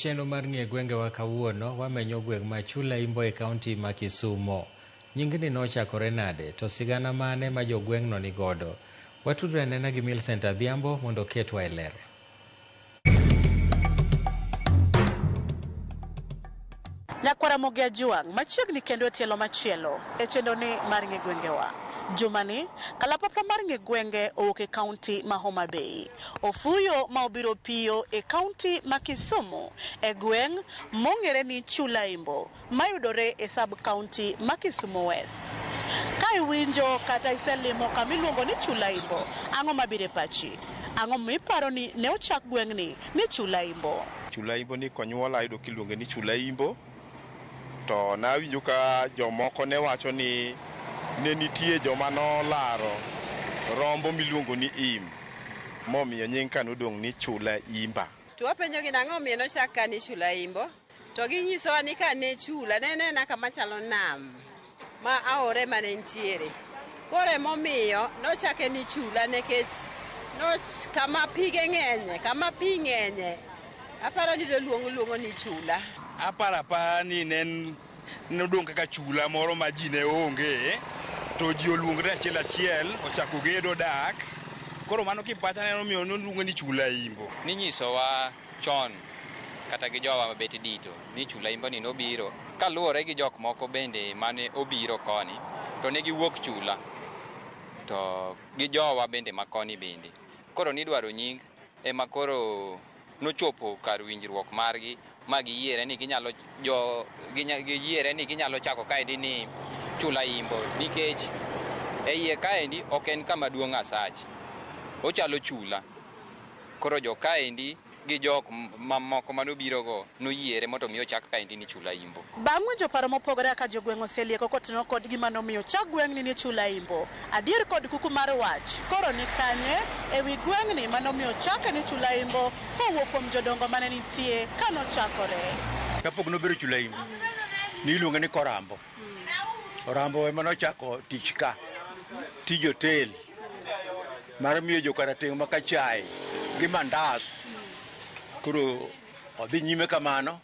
Chenro mar ng'e gwenge wa kawuono wamenyo gweng' ma Chulaimbo e kaunti ma Kisumo. Nyingni nochakore nade to sigana mane ma jogweng'no ni godo? Watudre nena gi Millicent Adhiambo mondo ketwa e ler. Nyakwara Ramogi ajuang' machiegni kendo e tielo machielo e chenro ni mar ng'e gwengewa. Jumani, kalapapla mar ng'e gwenge owuok e kaunti ma Homa Bay. Ofuyo ma obiro piyo e kaunti ma Kisumu e gweng' mong'ere ni Chulaimbo mayudore e sub kaunti ma Kisumu West. Ka iwinjo kata iselimo kamiluongo ni Chulaimbo, ang'o mabiro e pachi? Ang'o miparo ni ne ochak gweng'ni ni Chulaimbo? Chulaimbo ni konyuola ayudo kiluonge ni Chulaimbo. To nawinjo ka jomoko ne wacho ni ne nitie joma nolaro rombo miluongo ni im momiyo nying ka nodong' ni Chulaimba. To wapenjo gi nang'o miyo nochak ka ni Chulaimbo, to ginyisowa ni ka ne chula ne nena kama chalo nam ma aore mane nitiere. Koro emomiyo nochake ni chula nikech kama pige ng'enye, kama pi ng'enye. Aparo ni luongo ni chula. Apara ni nodong' kaka chula moro ma ji ne onge, to ji oluongre achiel ochako gedo dak. Koro mano kipacha ne omiyo noluongo ni Chulaimbo. Ninyisowa chon kata gi jowa mabet dito ni Chulaimbo ni nobiro kaluwore gi jok moko bende mane obiro koni to ne giwuok chula to gi jowa bende makoni bende. Koro nidwaro nying ema koro nochopo kar winjruok margi ma giyiere ni ginyalo chako kaendi ni Chulaimbo nikech e iye kaendi ok en kama duong' asach, ochalo chula. Koro jo kaendi gi jok mamoko manobirogo noyiere mondo mi ochak kaendi ni Chulaimbo. Bang' winjo paro mopogore ka jogweng' oselieko kotenore kod gima nomiyo chak gweng'ni ni Chulaimbo, adier kod kuku mar wach koro ni kanye ewi gweng'ni manomiyo chake ni Chulaimbo kowuok kuom jodongo mane nitie kanochakore. Kapok nobiro Chulaimbo niluonge ni Korambo. Orambo ema nochako tich ka, tij hotel mar miyo jokarateng' maka chai gi mandas. Koro odhi nyime kamano